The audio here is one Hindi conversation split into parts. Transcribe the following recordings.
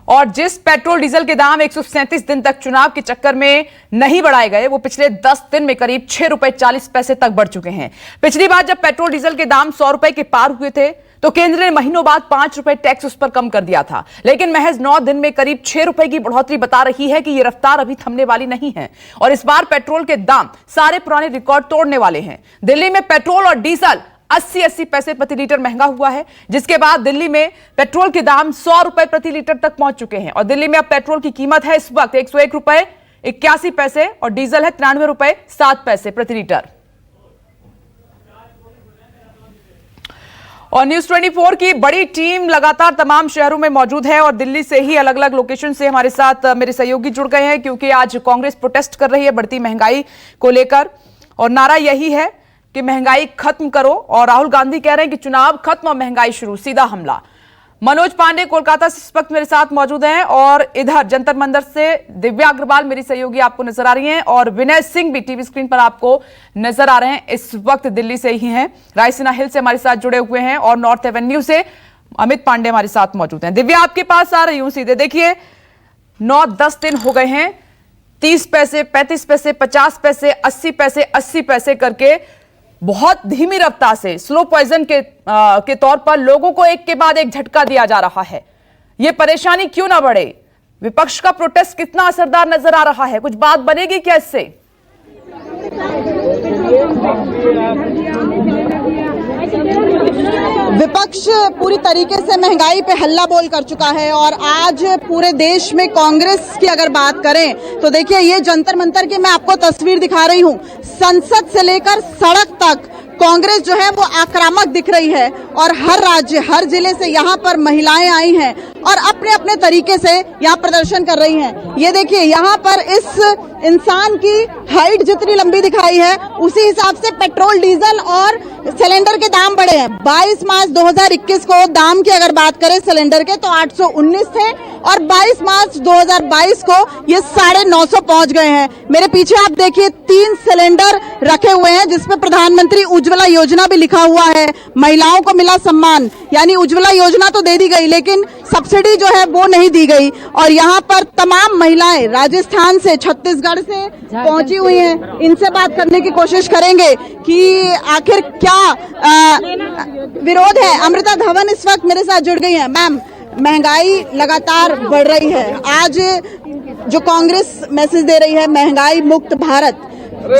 और जिस पेट्रोल डीजल के दाम 137 दिन तक चुनाव के चक्कर में नहीं बढ़ाए गए, वो पिछले 10 दिन में करीब 6 रुपए 40 पैसे तक बढ़ चुके हैं। पिछली बार जब पेट्रोल डीजल के दाम 100 रुपए के पार हुए थे तो केंद्र ने महीनों बाद 5 रुपए टैक्स उस पर कम कर दिया था, लेकिन महज 9 दिन में करीब 6 रुपए की बढ़ोतरी बता रही है कि यह रफ्तार अभी थमने वाली नहीं है और इस बार पेट्रोल के दाम सारे पुराने रिकॉर्ड तोड़ने वाले हैं। दिल्ली में पेट्रोल और डीजल 80-80 पैसे प्रति लीटर महंगा हुआ है, जिसके बाद दिल्ली में पेट्रोल के दाम 100 रुपए प्रति लीटर तक पहुंच चुके हैं और दिल्ली में अब पेट्रोल की कीमत है इस वक्त 101 रुपए 81 पैसे और डीजल है 93 रुपए 7 पैसे प्रति लीटर। और न्यूज 24 की बड़ी टीम लगातार तमाम शहरों में मौजूद है और दिल्ली से ही अलग अलग लोकेशन से हमारे साथ मेरे सहयोगी जुड़ गए हैं, क्योंकि आज कांग्रेस प्रोटेस्ट कर रही है बढ़ती महंगाई को लेकर और नारा यही है कि महंगाई खत्म करो और राहुल गांधी कह रहे हैं कि चुनाव खत्म और महंगाई शुरू, सीधा हमला। मनोज पांडे कोलकाता से इस वक्त मेरे साथ मौजूद हैं और इधर जंतर मंतर से दिव्या अग्रवाल मेरी सहयोगी आपको नजर आ रही हैं और विनय सिंह भी टीवी स्क्रीन पर आपको नजर आ रहे हैं, इस वक्त दिल्ली से ही हैं। रायसीना हिल से हमारे साथ जुड़े हुए हैं और नॉर्थ एवेन्यू से अमित पांडे हमारे साथ मौजूद हैं। दिव्या, आपके पास आ रही हूं सीधे। देखिए 9-10 दिन हो गए हैं, 30 पैसे 35 पैसे 50 पैसे 80 पैसे 80 पैसे करके बहुत धीमी रफ्तार से स्लो पॉइजन के तौर पर लोगों को एक के बाद एक झटका दिया जा रहा है। यह परेशानी क्यों ना बढ़े? विपक्ष का प्रोटेस्ट कितना असरदार नजर आ रहा है? कुछ बात बनेगी क्या इससे? विपक्ष पूरी तरीके से महंगाई पे हल्ला बोल कर चुका है और आज पूरे देश में कांग्रेस की अगर बात करें तो देखिए ये जंतर मंतर की मैं आपको तस्वीर दिखा रही हूँ। संसद से लेकर सड़क तक कांग्रेस जो है वो आक्रामक दिख रही है और हर राज्य हर जिले से यहाँ पर महिलाएं आई हैं और अपने अपने तरीके से यहाँ प्रदर्शन कर रही हैं। ये देखिए यहाँ पर इस इंसान की हाइट जितनी लंबी दिखाई है उसी हिसाब से पेट्रोल डीजल और सिलेंडर के दाम बढ़े हैं। 22 मार्च 2021 को दाम की अगर बात करें सिलेंडर के तो 819 थे और 22 मार्च 2022 को ये 950 पहुंच गए हैं। मेरे पीछे आप देखिए 3 सिलेंडर रखे हुए हैं जिसमें प्रधानमंत्री उज्ज्वला योजना भी लिखा हुआ है। महिलाओं को मिला सम्मान, यानी उज्ज्वला योजना तो दे दी गई लेकिन सब्सिडी जो है वो नहीं दी गई। और यहाँ पर तमाम महिलाएं राजस्थान से छत्तीसगढ़ से पहुंची हुई हैं। इनसे बात करने की कोशिश करेंगे कि आखिर क्या विरोध है। अमृता धवन इस वक्त मेरे साथ जुड़ गई है। मैम, महंगाई लगातार बढ़ रही है, आज जो कांग्रेस मैसेज दे रही है महंगाई मुक्त भारत,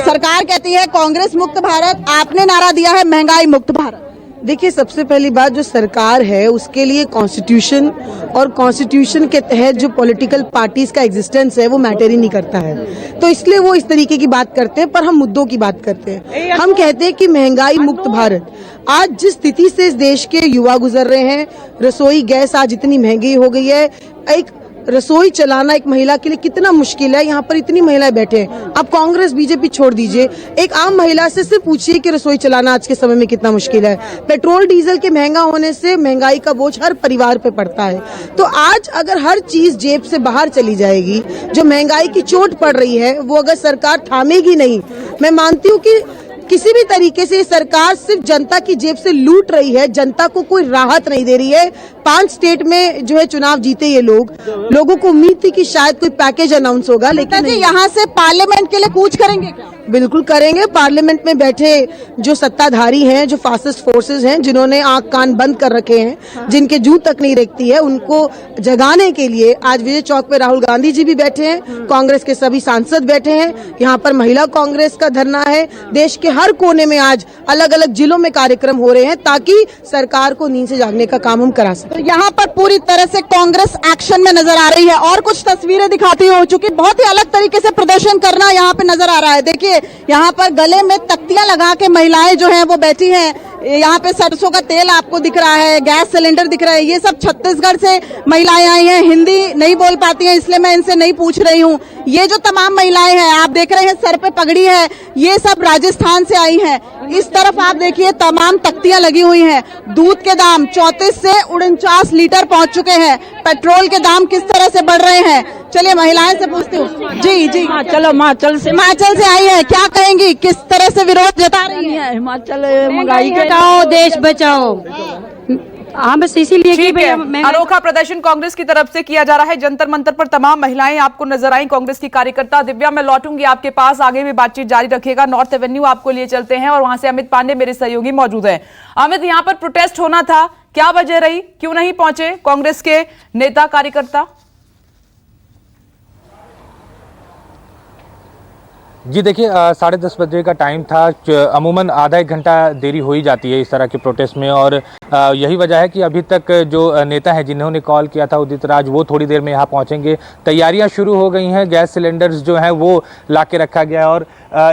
सरकार कहती है कांग्रेस मुक्त भारत, आपने नारा दिया है महंगाई मुक्त भारत। देखिए, सबसे पहली बात जो सरकार है उसके लिए कॉन्स्टिट्यूशन और कॉन्स्टिट्यूशन के तहत जो पॉलिटिकल पार्टीज का एग्जिस्टेंस है वो मैटर ही नहीं करता है, तो इसलिए वो इस तरीके की बात करते हैं। पर हम मुद्दों की बात करते हैं। हम कहते हैं कि महंगाई मुक्त भारत। आज जिस स्थिति से इस देश के युवा गुजर रहे हैं, रसोई गैस आज इतनी महंगी हो गई है, एक रसोई चलाना एक महिला के लिए कितना मुश्किल है। यहाँ पर इतनी महिलाएं बैठे हैं, आप कांग्रेस बीजेपी छोड़ दीजिए, एक आम महिला से सिर्फ पूछिए कि रसोई चलाना आज के समय में कितना मुश्किल है। पेट्रोल डीजल के महंगा होने से महंगाई का बोझ हर परिवार पे पड़ता है। तो आज अगर हर चीज जेब से बाहर चली जाएगी, जो महंगाई की चोट पड़ रही है वो अगर सरकार थामेगी नहीं, मैं मानती हूँ कि किसी भी तरीके से सरकार सिर्फ जनता की जेब से लूट रही है, जनता को कोई राहत नहीं दे रही है। 5 स्टेट में जो है चुनाव जीते ये लोगों को उम्मीद थी कि शायद कोई पैकेज अनाउंस होगा, लेकिन यहाँ से पार्लियामेंट के लिए कूच करेंगे क्या? बिल्कुल करेंगे। पार्लियामेंट में बैठे जो सत्ताधारी हैं, जो फासिस्ट फोर्सेस हैं, जिन्होंने आंख कान बंद कर रखे हैं, जिनके जूं तक नहीं रेखती है, उनको जगाने के लिए आज विजय चौक पे राहुल गांधी जी भी बैठे हैं, कांग्रेस के सभी सांसद बैठे हैं, यहाँ पर महिला कांग्रेस का धरना है। देश के हर कोने में आज अलग अलग जिलों में कार्यक्रम हो रहे हैं ताकि सरकार को नींद से जागने का काम हम करा सकें। तो यहाँ पर पूरी तरह से कांग्रेस एक्शन में नजर आ रही है और कुछ तस्वीरें दिखाती हूँ, चूंकि बहुत ही अलग तरीके से प्रदर्शन करना यहाँ पे नजर आ रहा है। देखिए यहाँ पर गले में तख्तियां लगा के महिलाएं जो हैं वो बैठी हैं। यहाँ पे सरसों का तेल आपको दिख रहा है, गैस सिलेंडर दिख रहा है। ये सब छत्तीसगढ़ से महिलाएं आई हैं, हिंदी नहीं बोल पाती हैं इसलिए मैं इनसे नहीं पूछ रही हूँ। ये जो तमाम महिलाएं हैं आप देख रहे हैं सर पे पगड़ी है, ये सब राजस्थान से आई हैं। इस तरफ आप देखिए तमाम तख्तियां लगी हुई हैं। दूध के दाम 34 से 49 लीटर पहुंच चुके हैं। पेट्रोल के दाम किस तरह से बढ़ रहे हैं, चलिए महिलाएं से पूछती हूँ। जी जी, हिमाचल से आई है, क्या कहेंगी, किस तरह से विरोध जता रही है? हिमाचल महंगाई बचाओ, देश बचाओ। हाँ, बस इसीलिए कि ठीक है। मैं अनोखा प्रदर्शन कांग्रेस की तरफ से किया जा रहा है। जंतर मंतर पर तमाम महिलाएं आपको नजर आई, कांग्रेस की कार्यकर्ता। दिव्या, मैं लौटूंगी आपके पास, आगे भी बातचीत जारी रखिएगा। नॉर्थ एवेन्यू आपको लिए चलते हैं और वहां से अमित पांडे मेरे सहयोगी मौजूद हैं। अमित, यहां पर प्रोटेस्ट होना था, क्या वजह रही, क्यों नहीं पहुंचे कांग्रेस के नेता कार्यकर्ता? जी देखिए, 10:30 बजे का टाइम था। अमूमन आधा एक घंटा देरी हो ही जाती है इस तरह के प्रोटेस्ट में, और यही वजह है कि अभी तक जो नेता हैं जिन्होंने कॉल किया था उदित राज, वो थोड़ी देर में यहाँ पहुँचेंगे। तैयारियाँ शुरू हो गई हैं, गैस सिलेंडर्स जो हैं वो ला के रखा गया है, और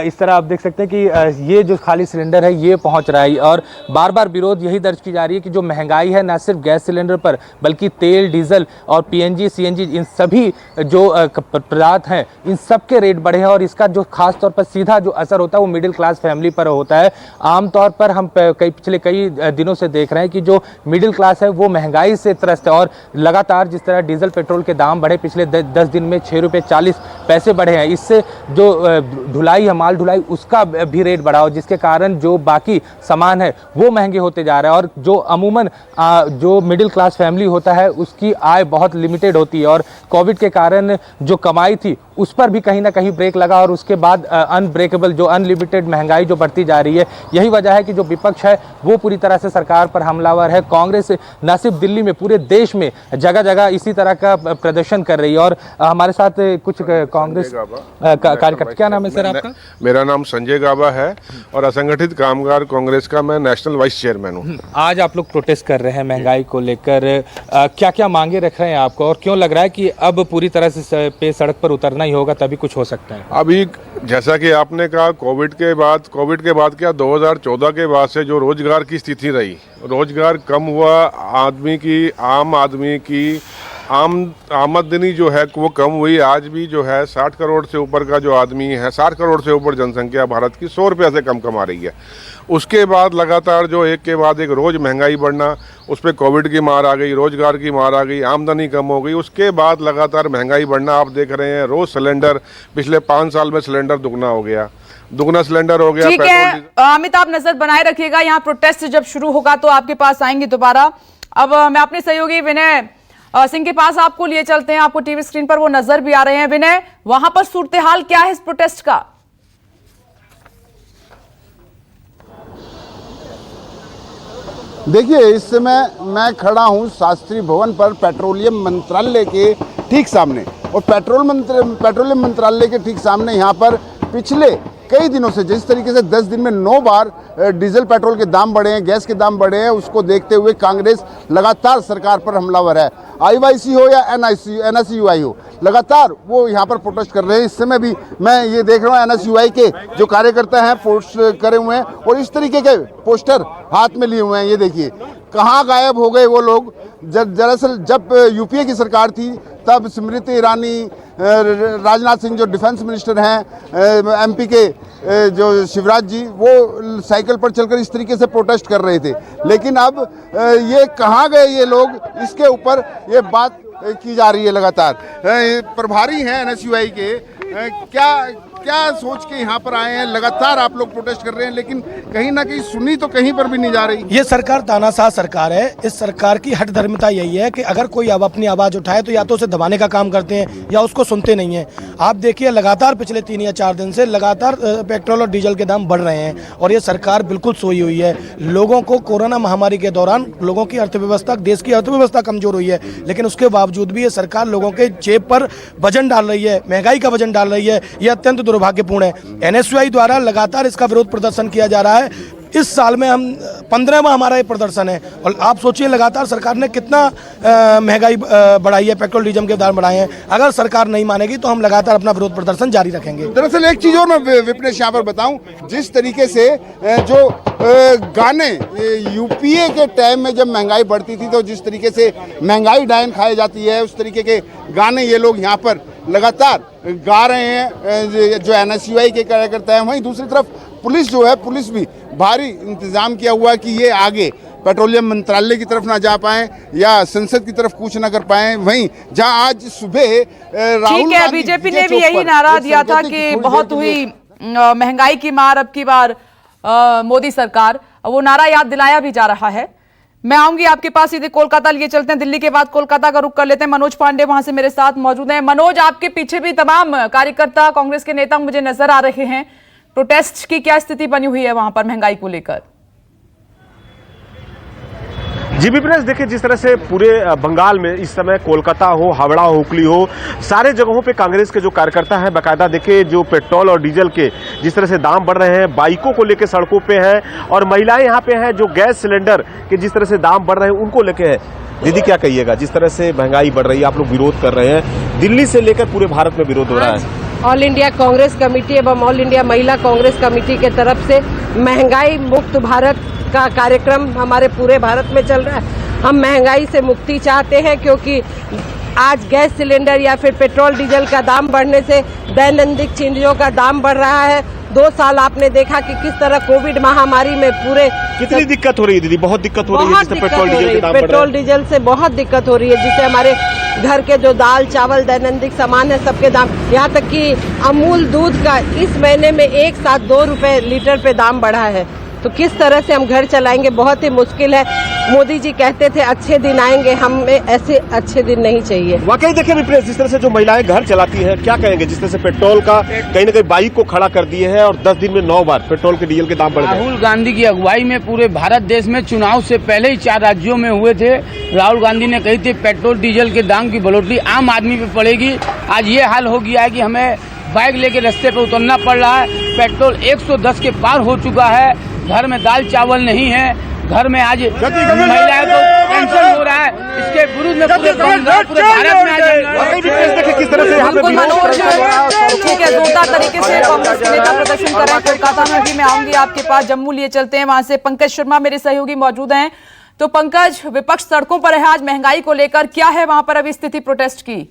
इस तरह आप देख सकते हैं कि ये जो खाली सिलेंडर है ये पहुँच रहा है। और बार बार विरोध यही दर्ज की जा रही है कि जो महंगाई है न सिर्फ गैस सिलेंडर पर, बल्कि तेल, डीजल और PNG, CNG, इन सभी जो पदार्थ हैं इन सब के रेट बढ़े हैं, और इसका जो खास तौर पर सीधा जो असर होता है वो मिडिल क्लास फैमिली पर होता है। आमतौर पर हम पिछले कई दिनों से देख रहे हैं कि जो मिडिल क्लास है वो महंगाई से त्रस्त है, और लगातार जिस तरह डीजल पेट्रोल के दाम बढ़े, पिछले 10 दिन में 6 रुपये 40 पैसे बढ़े हैं, इससे जो ढुलाई है, माल ढुलाई, उसका भी रेट बढ़ा, और जिसके कारण जो बाकी सामान है वो महंगे होते जा रहे हैं। और जो अमूमन जो मिडिल क्लास फैमिली होता है उसकी आय बहुत लिमिटेड होती है, और कोविड के कारण जो कमाई थी उस पर भी कहीं ना कहीं ब्रेक लगा, और उसके बाद अनब्रेकेबल जो अनलिमिटेड महंगाई जो बढ़ती जा रही है, यही वजह है कि जो विपक्ष है वो पूरी तरह से सरकार पर हमलावर है। कांग्रेस न सिर्फ दिल्ली में, पूरे देश में जगह जगह इसी तरह का प्रदर्शन कर रही है। और हमारे साथ कुछ कांग्रेस कार्यकर्ता, क्या नाम है सर आपका? मेरा नाम संजय गाबा है और असंगठित कामगार कांग्रेस का मैं नेशनल वाइस चेयरमैन हूँ। आज आप लोग प्रोटेस्ट कर रहे हैं महंगाई को लेकर, क्या क्या मांगे रख रहे हैं आपको, और क्यों लग रहा है कि अब पूरी तरह से पे सड़क पर उतरना ही होगा तभी कुछ हो सकता है? अभी जैसा कि आपने कहा, कोविड के बाद क्या 2014 के बाद से जो रोजगार की स्थिति रही, रोजगार कम हुआ, आम आदमी की आमदनी जो है वो कम हुई। आज भी जो है 60 करोड़ से ऊपर का जो आदमी है, 60 करोड़ से ऊपर जनसंख्या भारत की 100 रुपये से कम कमा रही है। उसके बाद लगातार जो एक के बाद एक रोज महंगाई बढ़ना, उस पर कोविड की मार आ गई, रोजगार की मार आ गई, आमदनी कम हो गई, उसके बाद लगातार महंगाई बढ़ना आप देख रहे हैं। रोज सिलेंडर, पिछले 5 साल में सिलेंडर दुगना सिलेंडर हो गया। ठीक है अमित, आप नजर बनाए रखिएगा, यहाँ प्रोटेस्ट जब शुरू होगा तो आपके पास आएंगे दोबारा। अब मैं अपने सहयोगी विनय सिंह के पास आपको लिए चलते हैं, आपको टीवी स्क्रीन पर वो नजर भी आ रहे हैं। विनय, वहां पर सूरत हाल क्या है इस प्रोटेस्ट का? देखिए, इस समय मैं खड़ा हूं शास्त्री भवन पर, पेट्रोलियम मंत्रालय के ठीक सामने, और पेट्रोलियम मंत्रालय के ठीक सामने यहाँ पर पिछले कई दिनों से जिस तरीके से 10 दिन में 9 बार डीजल पेट्रोल के दाम बढ़े हैं, गैस के दाम बढ़े हैं, उसको देखते हुए कांग्रेस लगातार सरकार पर हमलावर है। IYC हो या NSUI हो, लगातार वो यहाँ पर प्रोटेस्ट कर रहे हैं। इस समय भी मैं ये देख रहा हूँ NSUI के जो कार्यकर्ता हैं पोस्ट करे हुए हैं, और इस तरीके के पोस्टर हाथ में लिए हुए हैं। ये देखिए कहाँ गायब हो गए वो लोग। दरअसल जब UPA की सरकार थी तब स्मृति ईरानी, राजनाथ सिंह जो डिफेंस मिनिस्टर हैं, MP के जो शिवराज जी, वो साइकिल पर चलकर इस तरीके से प्रोटेस्ट कर रहे थे। लेकिन अब ये कहाँ गए ये लोग, इसके ऊपर ये बात की जा रही है लगातार। प्रभारी हैं NSUI के, क्या सोच के यहाँ पर आए हैं? लगातार आप लोग प्रोटेस्ट कर रहे हैं, लेकिन कहीं ना कहीं सुनी तो कहीं पर भी नहीं जा रही। ये सरकार तानाशाह सरकार है। इस सरकार की हठ धर्मिता यही है कि अगर कोई अब अपनी आवाज उठाए तो या तो उसे दबाने का काम करते हैं या उसको सुनते नहीं हैं। आप देखिए लगातार पिछले 3 या 4 दिन से लगातार पेट्रोल और डीजल के दाम बढ़ रहे हैं, और ये सरकार बिल्कुल सोई हुई है। लोगों को कोरोना महामारी के दौरान लोगों की अर्थव्यवस्था, देश की अर्थव्यवस्था कमजोर हुई है, लेकिन उसके बावजूद भी ये सरकार लोगों के जेब पर वजन डाल रही है, महंगाई का वजन डाल रही है। ये अत्यंत दुर्भाग्यपूर्ण है। NSUI द्वारा लगातार इसका विरोध प्रदर्शन किया जा रहा है। इस साल में हम 15वां हमारा ये प्रदर्शन है, और आप सोचिए लगातार सरकार ने कितना महंगाई बढ़ाई है, पेट्रोल डीजल के दाम बढ़ाए हैं। अगर सरकार नहीं मानेगी तो हम लगातार अपना विरोध प्रदर्शन जारी रखेंगे। दरअसल एक चीज और मैं विपनेश यहाँ पर बताऊं, जिस तरीके से जो गाने UPA के टाइम में जब महंगाई बढ़ती थी तो जिस तरीके से महंगाई डायन खाई जाती है, उस तरीके के गाने ये लोग यहाँ पर लगातार गा रहे हैं जो NSUI के कार्यकर्ता हैं। वहीं दूसरी तरफ पुलिस जो है, पुलिस भी भारी इंतजाम किया हुआ कि ये आगे पेट्रोलियम मंत्रालय की तरफ ना जा पाए या संसद की तरफ कूच ना कर पाए। वहीं जहां आज सुबह राहुल गांधी, बीजेपी ने भी यही नारा दिया था कि बहुत हुई महंगाई की मार, अब की बार मोदी सरकार, वो नारा याद दिलाया भी जा रहा है। मैं आऊंगी आपके पास सीधे कोलकाता लिए चलते हैं, दिल्ली के बाद कोलकाता का रुख कर लेते हैं। मनोज पांडे वहां से मेरे साथ मौजूद हैं। मनोज, आपके पीछे भी तमाम कार्यकर्ता, कांग्रेस के नेता मुझे नजर आ रहे हैं। प्रोटेस्ट की क्या स्थिति बनी हुई है वहां पर महंगाई को लेकर? जीबी प्रेस, देखिए जिस तरह से पूरे बंगाल में इस समय कोलकाता हो, हावड़ा हो, हुगली हो, सारे जगहों पे कांग्रेस के जो कार्यकर्ता हैं बाकायदा देखिए जो पेट्रोल और डीजल के जिस तरह से दाम बढ़ रहे हैं, बाइकों को लेकर सड़कों पे हैं और महिलाएं यहाँ पे हैं जो गैस सिलेंडर के जिस तरह से दाम बढ़ रहे हैं उनको लेके है। दीदी क्या कहिएगा, जिस तरह से महंगाई बढ़ रही है, आप लोग विरोध कर रहे हैं, दिल्ली से लेकर पूरे भारत में विरोध हो रहा है। ऑल इंडिया कांग्रेस कमेटी एवं ऑल इंडिया महिला कांग्रेस कमेटी के तरफ से महंगाई मुक्त भारत का कार्यक्रम हमारे पूरे भारत में चल रहा है। हम महंगाई से मुक्ति चाहते हैं क्योंकि आज गैस सिलेंडर या फिर पेट्रोल डीजल का दाम बढ़ने से दैनंदिन चीजों का दाम बढ़ रहा है। 2 साल आपने देखा कि किस तरह कोविड महामारी में पूरे कितनी दिक्कत हो रही है दीदी, बहुत दिक्कत हो रही है जिससे पेट्रोल डीजल के दाम बढ़ रहे हैं। पेट्रोल डीजल से बहुत दिक्कत हो रही है जिससे हमारे घर के जो दाल चावल दैनंदिन सामान है सबके दाम, यहाँ तक कि अमूल दूध का इस महीने में एक साथ 2 रुपए लीटर पे दाम बढ़ा है। तो किस तरह से हम घर चलाएंगे, बहुत ही मुश्किल है। मोदी जी कहते थे अच्छे दिन आएंगे, हमें ऐसे अच्छे दिन नहीं चाहिए। वाकई देखिए विप्रेश, जिस तरह से जो महिलाएं घर चलाती हैं, क्या कहेंगे, जिस तरह से पेट्रोल का कहीं न कहीं बाइक को खड़ा कर दिए हैं और 10 दिन में 9 बार पेट्रोल के डीजल के दाम बढ़ गए। राहुल गांधी की अगुवाई में पूरे भारत देश में चुनाव से पहले ही 4 राज्यों में हुए थे। राहुल गांधी ने कही थी पेट्रोल डीजल के दाम की बढ़ोतरी आम आदमी पे पड़ेगी। आज ये हाल हो गया है कि हमें बाइक लेके रास्ते पे उतरना पड़ रहा है। पेट्रोल 110 के पार हो चुका है। घर में दाल चावल नहीं है, घर में आज महिलाओं को टेंशन हो रहा है। इसके विरुद्ध में पूरे भारत में आज किस तरह से बिल्कुल मनोज, ठीक है, जोरदार तरीके से कांग्रेस के नेता प्रदर्शन कर रहे हैं कोलकाता में भी। मैं आऊंगी आपके पास, जम्मू लिए चलते हैं, वहां से पंकज शर्मा मेरे सहयोगी मौजूद हैं। तो पंकज, विपक्ष सड़कों पर है आज महंगाई को लेकर, क्या है वहां पर अभी स्थिति प्रोटेस्ट की?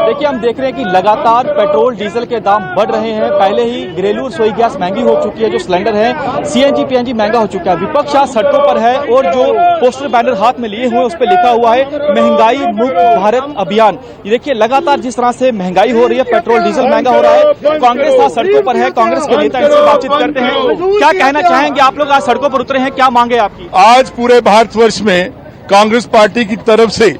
देखिए, हम देख रहे हैं कि लगातार पेट्रोल डीजल के दाम बढ़ रहे हैं। पहले ही घरेलू रसोई गैस महंगी हो चुकी है, जो सिलेंडर है सीएनजी पीएनजी महंगा हो चुका है। विपक्ष आज सड़कों पर है और जो पोस्टर बैनर हाथ में लिए हुए उस पर लिखा हुआ है महंगाई मुक्त भारत अभियान। ये देखिए लगातार जिस तरह से महंगाई हो रही है, पेट्रोल डीजल महंगा हो रहा है। कांग्रेस आज सड़कों पर है, कांग्रेस के नेता इनसे बातचीत करते हैं। क्या कहना चाहेंगे, आप लोग आज सड़कों पर उतरे हैं, क्या मांगे आपकी? आज पूरे भारतवर्ष में कांग्रेस पार्टी की तरफ से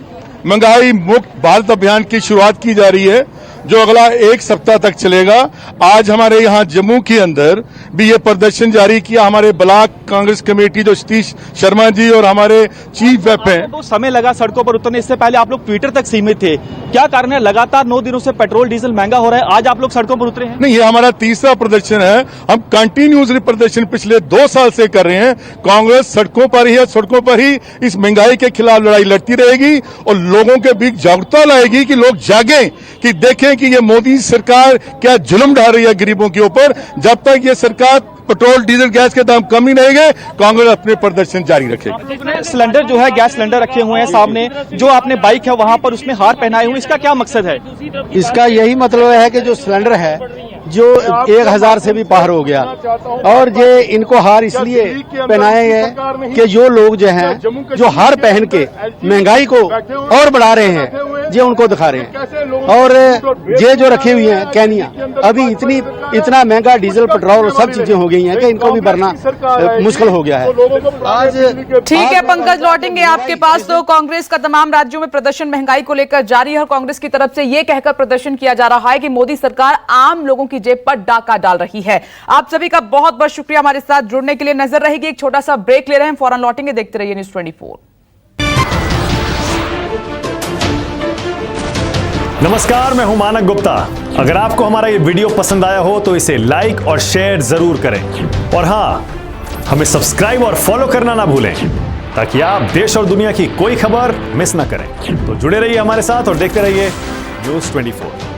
महंगाई मुक्त भारत अभियान की शुरुआत की जा रही है, जो अगला 1 सप्ताह तक चलेगा। आज हमारे यहाँ जम्मू के अंदर भी ये प्रदर्शन जारी किया। हमारे ब्लॉक कांग्रेस कमेटी जो सतीश शर्मा जी और हमारे चीफ व्हिप हैं। तो समय लगा सड़कों पर उतरने, इससे पहले आप लोग ट्विटर तक सीमित थे। क्या कारण है, लगातार 9 दिनों से पेट्रोल डीजल महंगा हो रहा है, आज आप लोग सड़कों पर उतरे हैं? नहीं, ये हमारा तीसरा प्रदर्शन है। हम कंटिन्यूसली प्रदर्शन पिछले 2 साल से कर रहे हैं। कांग्रेस सड़कों पर ही है, सड़कों पर ही इस महंगाई के खिलाफ लड़ाई लड़ती रहेगी और लोगों के बीच जागरूकता लाएगी कि लोग जागें, कि देखें कि ये मोदी सरकार क्या जुल्म ढा रही है गरीबों के ऊपर। जब तक ये सरकार पेट्रोल डीजल गैस के दाम कम ही नहीं गए, कांग्रेस अपने प्रदर्शन जारी रखेगी। सिलेंडर जो है, गैस सिलेंडर रखे हुए हैं सामने, जो आपने बाइक है वहां पर उसमें हार पहनाए हुए, इसका क्या मकसद है? इसका यही मतलब है कि जो सिलेंडर है जो 1000 से भी पार हो गया, और ये इनको हार इसलिए पहनाए हैं कि जो लोग जो हैं जो हार पहन के महंगाई को और बढ़ा रहे हैं, ये उनको दिखा रहे हैं। और ये जो रखे हुए हैं कैनिया, अभी इतना महंगा डीजल पेट्रोल सब चीजें हो गई हैं कि इनको भी भरना मुश्किल हो गया है आज। ठीक है पंकज, लौटेंगे आपके पास। तो कांग्रेस का तमाम राज्यों में प्रदर्शन महंगाई को लेकर जारी है और कांग्रेस की तरफ से यह कहकर प्रदर्शन किया जा रहा है कि मोदी सरकार आम लोगों की जेब पर डाका डाल रही है। आप सभी का बहुत बहुत शुक्रिया हमारे साथ जुड़ने के लिए। नजर रहेगी, एक छोटा सा ब्रेक ले रहे हैं, फौरन लौटेंगे। देखते रहिए न्यूज़ 24। नमस्कार, मैं हूं मानक गुप्ता। अगर आपको हमारा ये वीडियो पसंद आया हो तो इसे लाइक और शेयर जरूर करें, और हां, हमें सब्सक्राइब और फॉलो करना ना भूलें ताकि आप देश और दुनिया की कोई खबर मिस ना करें। तो जुड़े रहिए हमारे साथ और देखते रहिए न्यूज़ 24।